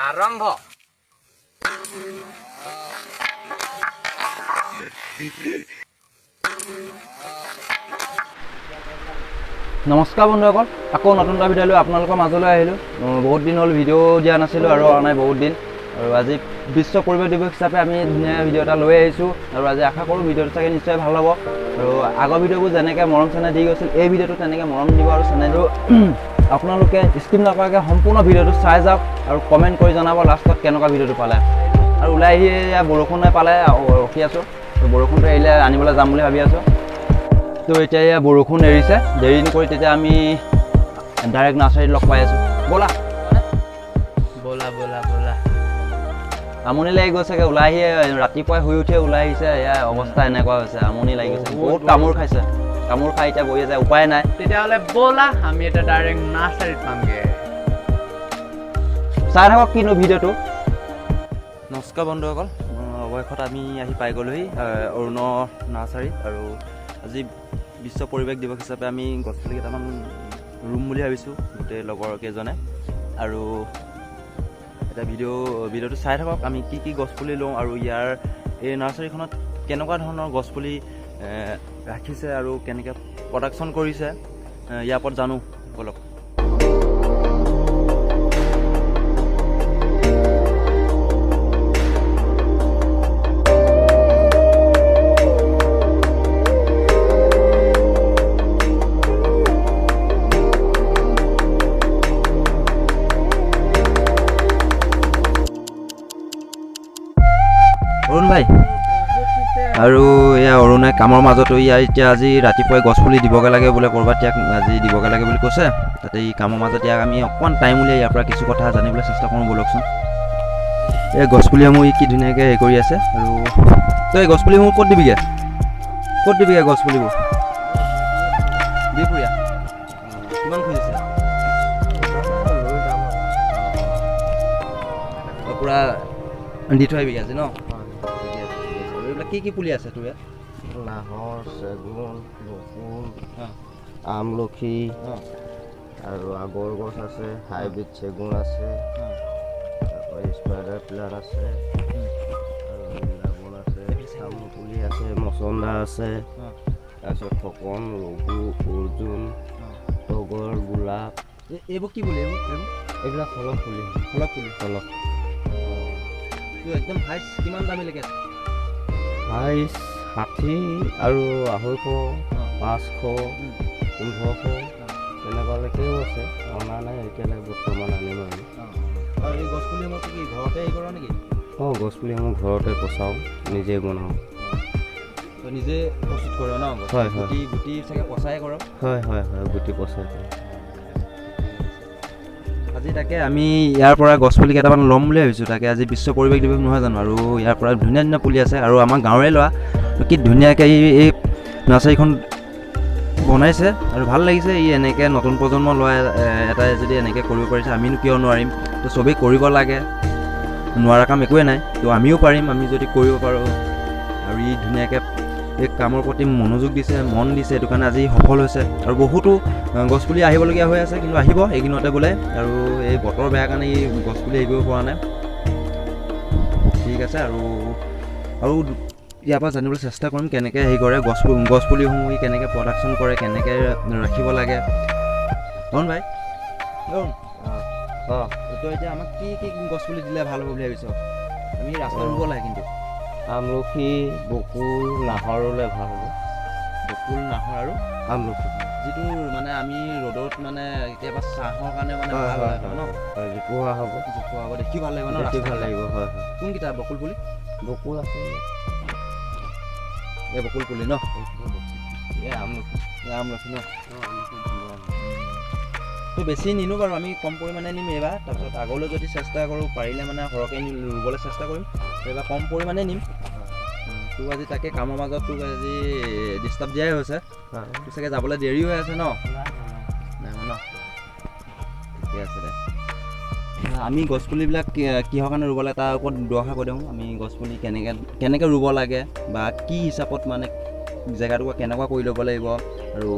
আৰম্ভ। নমস্কাৰ বন্ধুসকল, আকৌ নতুন এটা ভিডিঅ' লৈ আপোনালোকৰ মাজলৈ আহিলোঁ। বহুত দিন হ'ল ভিডিঅ' দিয়া নাছিলোঁ আৰু অহা নাই বহুত দিন। আৰু আজি বিশ্ব পৰিৱেশ দিৱস হিচাপে আমি ধুনীয়া ভিডিঅ' এটা লৈ আহিছোঁ আৰু আজি আশা কৰোঁ ভিডিঅ'টো চাগে নিশ্চয় ভাল হ'ব। আৰু আগৰ ভিডিঅ'বোৰ যেনেকৈ মৰম চেনেহ দি গৈছিল, এই ভিডিঅ'টো তেনেকৈ মৰম দিব আৰু চেনেলটো আপোনালোকে স্কিপ নকৰাকৈ সম্পূৰ্ণ ভিডিঅ'টো চাই যাওক আৰু কমেণ্ট কৰি জনাব লাষ্টত কেনেকুৱা ভিডিঅ'টো পালে। আৰু ওলাই আহি বৰষুণে পালে ৰখি আছোঁ, বৰষুণটো এৰিলে আনিবলৈ যাম বুলি ভাবি আছোঁ। তো এতিয়া এয়া বৰষুণ এৰিছে, দেৰি নকৰি তেতিয়া আমি ডাইৰেক্ট নাৰ্চাৰীত লগ পাই আছোঁ। ব'লা ব'লা ব'লা ব'লা। আমনি লাগি গৈছেগৈ, ওলাই আহি ৰাতিপুৱাই শুই উঠিয়ে ওলাই আহিছে, এয়া অৱস্থা এনেকুৱা হৈছে, আমনি লাগি গৈছে। বহুত কামোৰ খাইছে, কামোৰ খাই এতিয়া বহি আছে, উপায় নাই। তেতিয়াহ'লে ব'লা আমি এতিয়া ডাইৰেক্ট নাৰ্চাৰীত পামগৈ। চাই থাকক কিনো ভিডিঅ'টো। নমস্কাৰ বন্ধুসকল, অৱশেষত আমি আহি পাই গ'লোহি অৰুণ নাৰ্চাৰীত। আৰু আজি বিশ্ব পৰিৱেশ দিৱস হিচাপে আমি গছপুলি কেইটামান ৰুম বুলি ভাবিছোঁ গোটেই লগৰ কেইজনে। আৰু এটা ভিডিঅ'টো চাই থাকক, আমি কি গছপুলি লওঁ আৰু ইয়াৰ এই নাৰ্চাৰীখনত কেনেকুৱা ধৰণৰ গছপুলি ৰাখিছে আৰু কেনেকৈ প্ৰডাকশ্যন কৰিছে ইয়াৰ ওপৰত জানো অলপ। অৰুণ ভাই, আৰু এয়া অৰুণে কামৰ মাজতো ইয়াৰ এতিয়া আজি ৰাতিপুৱাই গছপুলি দিবগৈ লাগে বোলে, ক'ৰবাত ইয়াক আজি দিবগৈ লাগে বুলি কৈছে। তাতে এই কামৰ মাজত ইয়াক আমি অকণমান টাইম উলিয়াই ইয়াৰ পৰা কিছু কথা জানিবলৈ চেষ্টা কৰোঁ ব'লকচোন। এই গছপুলিসমূহ কি ধুনীয়াকৈ হেৰি কৰি আছে। আৰু তই এই গছপুলিসমূহ ক'ত দিবিগৈ, ক'ত দিবিগৈ গছপুলিবোৰ? বিহপুৰীয়া কিমান খুজিছে? পূৰা দি থৈ আহিবিগৈ আজি ন? এইবিলাক কি পুলি আছে তোৰ ইয়াত? নাহৰ, চেগুন, বকুল, আমলখি আৰু আগৰ গছ আছে, হাইব্ৰিড চেগুন আছে, তাৰপৰা স্পাইডাৰ প্লান আছে আৰু বৃন্দাবন আছে, তামোল পুলি আছে, মচন্দা আছে, তাৰপিছত খকন, ৰঘু, অৰ্জুন, তগৰ, গোলাপ। এইবোৰ কি পুলি? এইবিলাক ফলক পুলি। ফলক পুলি? ফলক একদম হাইষ্ট কিমান দামীলৈকে আছে? 60 আৰু 250, 500, 1500 তেনেকুৱালৈকেও আছে। অনা নাই এতিয়ালৈকে, বৰ্তমান আনিম আৰু। আৰু এই গছপুলিসমূহ কি ঘৰতে হেৰি কৰ নেকি? অঁ, গছপুলি মই ঘৰতে পচাওঁ, নিজে বনাওঁ। তই নিজে প্ৰস্তুত কৰ ন? হয় হয়। গুটি চাগে পচাই কৰ? হয় হয় হয়, গুটি পচাই কৰোঁ। আজি তাকে আমি ইয়াৰ পৰা গছপুলি কেইটামান ল'ম বুলি ভাবিছোঁ। তাকে আজি বিশ্ব পৰিৱেশ দিৱস নহয় জানো, আৰু ইয়াৰ পৰা ধুনীয়া ধুনীয়া পুলি আছে। আৰু আমাৰ গাঁৱৰে ল'ৰা কি ধুনীয়াকৈ এই নাৰ্চাৰীখন বনাইছে আৰু ভাল লাগিছে। ই এনেকৈ নতুন প্ৰজন্মৰ ল'ৰা এটাই যদি এনেকৈ কৰিব পাৰিছে, আমিনো কিয় নোৱাৰিম? তো চবেই কৰিব লাগে, নোৱাৰা কাম একোৱেই নাই। তো আমিও পাৰিম, আমি যদি কৰিব পাৰোঁ। আৰু ই ধুনীয়াকৈ এই কামৰ প্ৰতি মনোযোগ দিছে, মন দিছে, সেইটো কাৰণে আজি সফল হৈছে। আৰু বহুতো গছপুলি আহিবলগীয়া হৈ আছে, কিন্তু আহিব এইকেইদিনতে বোলে। আৰু এই বতৰ বেয়া কাৰণে ই গছপুলি হেৰি কৰিব পৰা নাই। ঠিক আছে, আৰু ইয়াৰ পৰা জানিবলৈ চেষ্টা কৰিম কেনেকৈ হেৰি কৰে গছপুলিসমূহ, ই কেনেকৈ প্ৰডাকশ্যন কৰে, কেনেকৈ ৰাখিব লাগে। অৰুণ ভাই, তই এতিয়া আমাক কি গছপুলি দিলে ভাল হ'ব বুলি ভাবিছ? আমি ৰাস্তাত ৰুব লাগে, কিন্তু আমলখি, বকুল, নাহৰ ৰুলে ভাল হ'ব। বকুল, নাহৰ আৰু আমলখি যিটো মানে আমি ৰ'দত মানে কেতিয়াবা চাহৰ কাৰণে মানে ভাল হয় ন? জোপোহা হ'ব, জোপোহা হ'ব, দেখি ভাল লাগিব ন? দেখি ভাল লাগিব। হয় হয়। কোনকেইটা বকুল পুলি? বকুল আছে, এই বকুল পুলি ন? আমলখি ন? তো বেছি নিনো বাৰু, আমি কম পৰিমাণে নিম এইবাৰ। তাৰপিছত আগলৈ যদি চেষ্টা কৰোঁ, পাৰিলে মানে সৰহকৈ ৰুবলৈ চেষ্টা কৰিম। এইবাৰ কম পৰিমাণে নিম। তোক আজি তাকে কামৰ মাজত তোক আজি ডিষ্টাৰ্ব দিয়াই হৈছে। তোৰ চাগে যাবলৈ দেৰি হৈ আছে ন? নাই ন? ঠিকে আছে দে। আমি গছপুলিবিলাক কিহৰ কাৰণে ৰুব লাগে তাৰ ওপৰত দুআষাৰ কৈ দিওঁ। আমি গছপুলি কেনেকৈ ৰুব লাগে, বা কি হিচাপত মানে জেগাটুকুৰা কেনেকুৱা কৰি ল'ব লাগিব, আৰু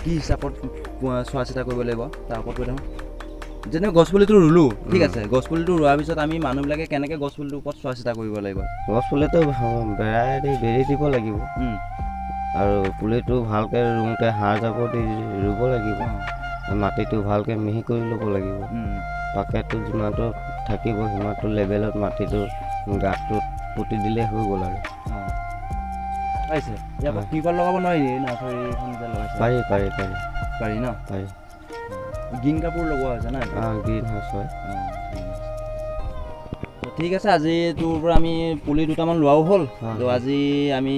কি হিচাপত চোৱা চিতা কৰিব লাগিব তাৰ ওপৰত কৈ দিওঁ। যেনে গছপুলিটো ৰুলোঁ ঠিক আছে গছপুলিটো ৰোৱাৰ পিছত আমি মানুহবিলাকে কেনেকৈ গছপুলিটোৰ ওপৰত চোৱা চিতা কৰিব লাগিব গছ পুলিটো বেৰি দিব লাগিব আৰু পুলিটো ভালকৈ ৰুওঁতে সাৰ জাবৰ দি ৰুব লাগিব মাটিটো ভালকৈ মিহি কৰি ল'ব লাগিব পাকেটটো যিমানটো থাকিব সিমানটো লেভেলত মাটিটো গাঁতটোত পুতি দিলেই হৈ গ'ল আৰু পাইছে ইয়াৰ পৰা টিউবৱেল লগাব নোৱাৰি নাৰ্চাৰীখন যে লগাইছে পাৰি পাৰি পাৰি পাৰি ন পাৰি গ্ৰীণ কাপোৰ লগোৱা হৈছে না গ্ৰীণ হাউচ হয় ঠিক আছে আজি তোৰ পৰা আমি পুলি দুটামান লোৱাও হ'ল হয়। তো আজি আমি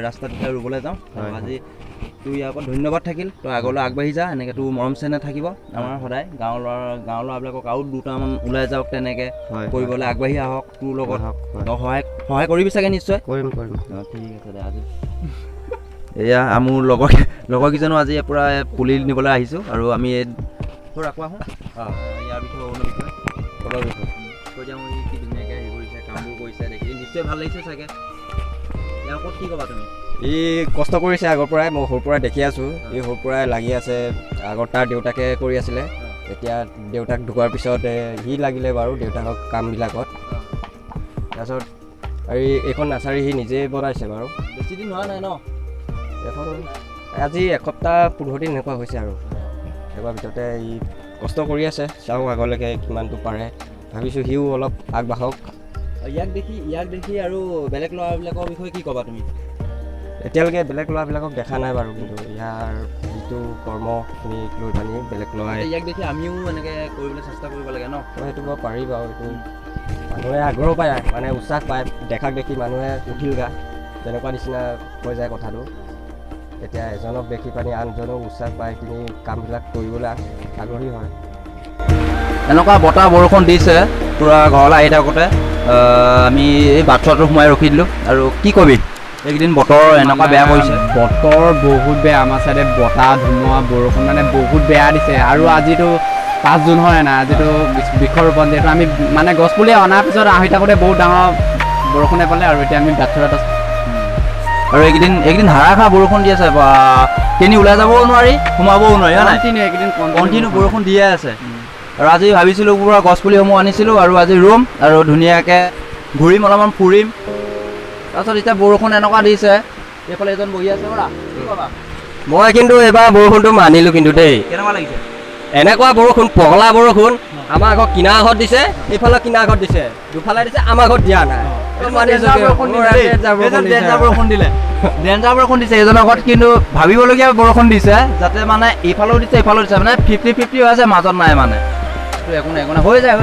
ৰাস্তাত এতিয়া ৰুবলৈ যাওঁ হয়, আজি তোৰ ইয়াৰ পৰা ধন্যবাদ থাকিল তই আগলৈ আগবাঢ়ি যা এনেকৈ তোৰ মৰম চেনেহ থাকিব আমাৰ সদায় গাঁৱৰ ল'ৰাবিলাকক আৰু দুটামান ওলাই যাওক তেনেকৈ হয়, কৰিবলৈ আগবাঢ়ি আহক তোৰ লগত আহক, হয়। তই সহায় কৰিবি চাগে নিশ্চয় কৰিম কৰিম অঁ ঠিক আছে দে আজি এয়া মোৰ লগৰকেইজনো আজি পূৰা পুলি নিবলৈ আহিছোঁ আৰু আমি তোৰ আকৌ আহোঁ ইয়াৰ বিষয়ে অৰুণৰ বিষয়ে কলৰ বিষয়ে কৈ যাওঁ ই কি ধুনীয়াকৈ হেৰি কৰিছে কামবোৰ কৰিছে দেখি নিশ্চয় ভাল লাগিছে চাগে ইয়াৰ ওপৰত কি ক'বা তুমি ই কষ্ট কৰিছে আগৰ পৰাই মই সৰুৰ পৰাই দেখি আছোঁ ই সৰুৰ পৰাই লাগি আছে আগত তাৰ দেউতাকে কৰি আছিলে এতিয়া দেউতাক ঢুকোৱাৰ পিছত সি লাগিলে বাৰু দেউতাকক কামবিলাকত তাৰপিছত আৰু এইখন নাৰ্চাৰী সি নিজেই বনাইছে বাৰু বেছি দিন হোৱা নাই ন এখন আজি এসপ্তাহ 15 দিন এনেকুৱা হৈছে আৰু এবাৰ ভিতৰতে ই কষ্ট কৰি আছে চাওঁ আগলৈকে কিমানটো পাৰে ভাবিছোঁ সিও অলপ আগবাঢ়ক ইয়াক দেখি আৰু বেলেগ ল'ৰাবিলাকৰ বিষয়ে কি ক'বা তুমি এতিয়ালৈকে বেলেগ ল'ৰাবিলাকক দেখা নাই বাৰু কিন্তু ইয়াৰ যিটো কৰ্মখিনিক লৈ পানি বেলেগ ল'ৰাই ইয়াক দেখি আমিও এনেকৈ কৰিবলৈ চেষ্টা কৰিব লাগে ন সেইটো বাৰু পাৰি বাৰু এইটো মানুহে আগ্ৰহ পায় মানে উৎসাহ পায় দেখাক দেখি মানুহে উঠিল গা তেনেকুৱা নিচিনা হৈ যায় কথাটো এতিয়া এজনক দেখি পানি আনজনক উৎসাহ পাই কিনি কামবিলাক কৰিবলৈ আগ্ৰহী হয় এনেকুৱা বতাহ বৰষুণ দিছে পূৰা ঘৰলৈ আহি থাকোঁতে আমি এই বাটচৰাটো সোমাই ৰখি দিলোঁ আৰু কি কবি এইকেইদিন বতৰ এনেকুৱা বেয়া কৰিছে বতৰ বহুত বেয়া আমাৰ চাইডে বতাহ ধুমুহা বৰষুণ মানে বহুত বেয়া দিছে আৰু আজিতো 5 জুন হয় নাই আজিতো বৃক্ষৰোপণ যিহেতু আমি মানে গছপুলি অনাৰ পিছত আহি থাকোঁতে বহুত ডাঙৰ বৰষুণে পালে আৰু এতিয়া আমি বাটচৰাত আছোঁ আৰু এইকেইদিন ধাৰাসাৰ বৰষুণ দি আছে কেনি ওলাই যাবও নোৱাৰি সোমাবও নোৱাৰি হয় নাই এইকেইদিন কণ্টিনিউ বৰষুণ দিয়ে আছে আৰু আজি ভাবিছিলোঁ পূৰা গছপুলিসমূহ আনিছিলোঁ আৰু আজি ৰুম আৰু ধুনীয়াকৈ ঘূৰিম অলপমান ফুৰিম তাৰপিছত এতিয়া বৰষুণ এনেকুৱা দিছে এইফালে এজন বহি আছে বৰা কি ক'বা মই কিন্তু এইবাৰ বৰষুণটো মানিলোঁ কিন্তু দেই কেনেকুৱা লাগিছে এনেকুৱা বৰষুণ পগলা বৰষুণ আমাৰ ঘৰত কিনা ঘৰত দিছে এইফালে কিনা ঘৰত দিছে দুফালে দিছে আমাৰ ঘৰত দিয়া নাই ডেঞ্জাৰ বৰষুণ দিছে এজনৰ ঘৰত কিন্তু ভাবিবলগীয়া বৰষুণ দিছে যাতে মানে এইফালেও দিছে এইফালেও দিছে মানে 50-50 হৈ আছে মাজত নাই মানে একো নাই হৈ যায়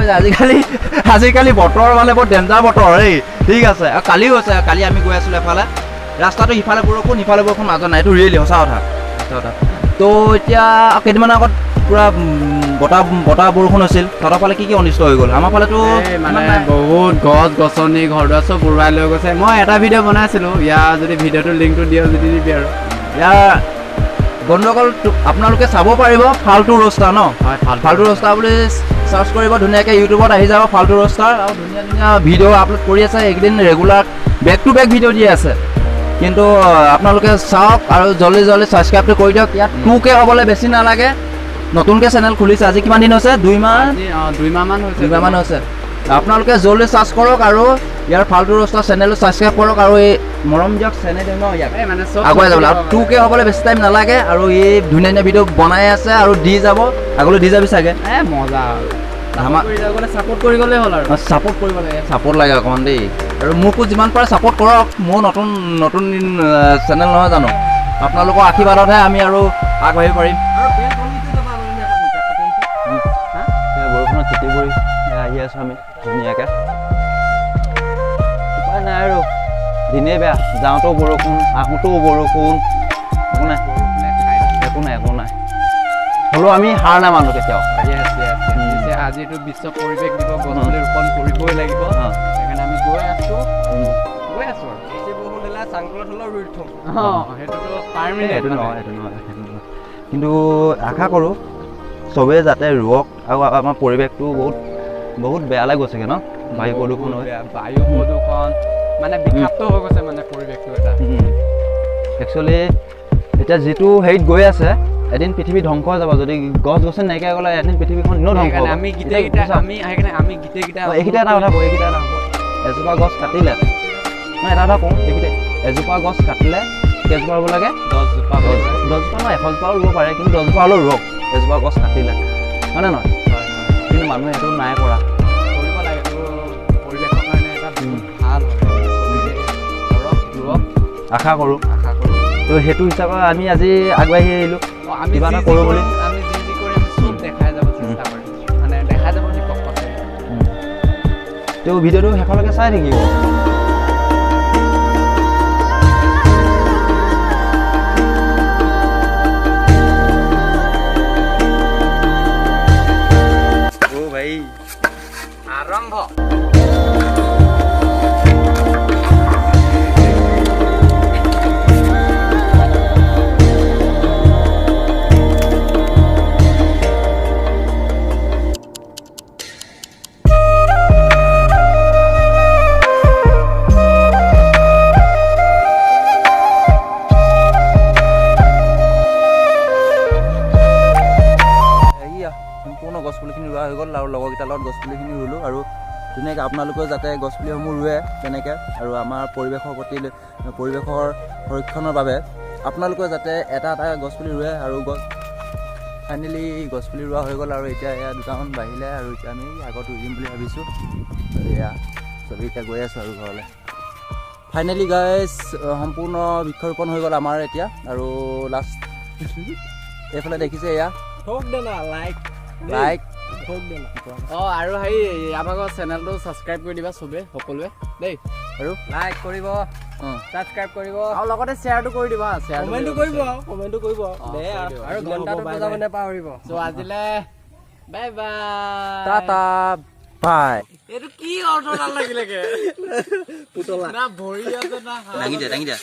আজিকালি বতৰ মানে বৰ ডেঞ্জাৰ বতৰ এই ঠিক আছে আৰু কালিও হৈছে কালি আমি গৈ আছিলোঁ এফালে ৰাস্তাটো সিফালে বৰষুণ মাজত নাই এইটো ৰিয়েলি সঁচা কথা তো এতিয়া কেইদিনমানৰ আগত পূৰা বতাহ বৰষুণ হৈছিল তহঁতৰ ফালে কি অনিষ্ট হৈ গ'ল আমাৰ ফালেতো মানে বহুত গছ গছনি ঘৰ দুৱাৰ চব উৰুৱাই লৈ গৈছে মই এটা ভিডিঅ' বনাইছিলোঁ ইয়াৰ যদি ভিডিঅ'টোৰ লিংকটো দিয় যদি দিবি আৰু ইয়াৰ গণ্ডগোল আপোনালোকে চাব পাৰিব ফাল্টু ৰোষ্টাৰ ন ফাল্টু ৰোষ্টাৰ বুলি চাৰ্চ কৰিব ধুনীয়াকৈ ইউটিউবত আহি যাব ফাল্টু ৰোষ্টাৰ আৰু ধুনীয়া ধুনীয়া ভিডিঅ' আপলোড কৰি আছে এইকেইদিন regular back to back video' দি আছে কিন্তু আপোনালোকে চাওক আৰু জলদি ছাবস্ক্ৰাইবটো কৰি দিয়ক ইয়াত 2K হ'বলৈ বেছি নালাগে নতুনকৈ চেনেল খুলিছে আজি কিমান দিন হৈছে 2 মাহমান হৈছে আপোনালোকে জলদি চাৰ্চ কৰক আৰু ইয়াৰ ফাল্টু ৰোষ্টাৰ চেনেলটো ছাবস্ক্ৰাইব কৰক আৰু এই মৰম দিয়ক চেনেল ন ইয়াক আগুৱাই যাবলৈ আৰু 2K হ'বলৈ বেছি টাইম নালাগে আৰু এই ধুনীয়া ধুনীয়া ভিডিঅ' বনাই আছে আৰু দি যাব আগলৈ দি যাবি চাগে মজা আমাৰ ছাপোৰ্ট কৰি গ'লেই হ'ল আৰু ছাপোৰ্ট কৰিব লাগে ছাপোৰ্ট লাগে অকণমান দেই আৰু মোকো যিমান পাৰে ছাপোৰ্ট কৰক মোৰ নতুন চেনেল নহয় জানো আপোনালোকৰ আশীৰ্বাদতহে আমি আৰু আগবাঢ়িব পাৰিম বৰষুণত খেতি কৰি আহি আছোঁ আমি ধুনীয়াকৈ উপায় নাই আৰু দিনেই বেয়া যাওঁতেও বৰষুণ আহোঁতেও বৰষুণ একো নাই হ'লেও আমি হাৰ নামানো কেতিয়াও আজিতো বিশ্ব পৰিৱেশ দিৱস গছপুলি ৰোপণ কৰিবই লাগিব সেইকাৰণে আমি গৈ আছোঁ সেইটো নহয় কিন্তু আশা কৰোঁ চবেই যাতে ৰোৱক আৰু আমাৰ পৰিৱেশটো বহুত বেয়ালৈ গৈছেগৈ ন বায়ু প্ৰদূষণ মানে বিষাক্ত হৈ গৈছে মানে পৰিৱেশটো এটা একচুৱেলি এতিয়া যিটো হেৰিত গৈ আছে এদিন পৃথিৱী ধ্বংস হৈ যাব যদি গছ গছনি নাইকিয়া গ'লে এদিন পৃথিৱীখন এনেও ধ্বংস হ'ব আমি গোটেইকেইটা এইকেইটা এটা কথা কওঁ এজোপা গছ কাটিলে মই এটা কথা কওঁ এইকেইটা এজোপা গছ কাটিলে কেইজোপা ৰুব লাগে 10জোপা 10জোপা নহয় 100জোপাও ৰুব পাৰে কিন্তু 10জোপা হ'লেও ৰুওক এজোপা গছ কাটিলে হয়নে নহয় কিন্তু মানুহে সেইটো নাই কৰা কৰিব লাগে এইটো পৰিৱেশৰ কাৰণে এটা বহুত ভাল হয় ধৰক ৰুৱক আশা কৰোঁ আশা কৰোঁ তো সেইটো হিচাপে আমি আজি আগবাঢ়ি আহিলোঁ আমি কিবা এটা যি কৰোঁ বুলি আমি যি কৰি আমি চব দেখাই যাব চেষ্টা কৰিম মানে দেখাই যাব দীপক কথা তো ভিডিঅ'টো শেষলৈকে চাই থাকিব আৰম্ভ সম্পূৰ্ণ গছপুলিখিনি ৰোৱা হৈ গ'ল আৰু লগৰকেইটাৰ লগত গছপুলিখিনি ৰুলোঁ আৰু ধুনীয়াকৈ আপোনালোকেও যাতে গছপুলিসমূহ ৰুৱে তেনেকৈ আৰু আমাৰ পৰিৱেশৰ প্ৰতি পৰিৱেশৰ সংৰক্ষণৰ বাবে আপোনালোকেও যাতে এটা এটা গছপুলি ৰুৱে আৰু ফাইনেলি গছপুলি ৰোৱা হৈ গ'ল আৰু এতিয়া এয়া দুটামান বাঢ়িলে আৰু এতিয়া আমি আগত ৰুম বুলি ভাবিছোঁ এয়া চবেই এতিয়া গৈ আছোঁ আৰু ঘৰলৈ ফাইনেলি গাইজ সম্পূৰ্ণ বৃক্ষৰোপণ হৈ গ'ল আমাৰ এতিয়া আৰু লাষ্ট এইফালে দেখিছে এয়া লাইক আৰু হেৰি আমাৰ চেনেলটো ছাবস্ক্ৰাইব কৰি দিবা চবে সকলোৱে দেই আৰু লাইক কৰিব ছাবস্ক্ৰাইব কৰিব আৰু লগতে শ্বেয়াৰটো কৰি দিবা কমেণ্টটো কৰিব আৰু ঘণ্টাটো বজাব নাপাহৰিব চ' আজিলৈ বাই বাই টাটা বাই এইটো কি অৰ্থ ভাল লাগিলেগে পুতলা না ভৰি আছে না দাঙি দিয়া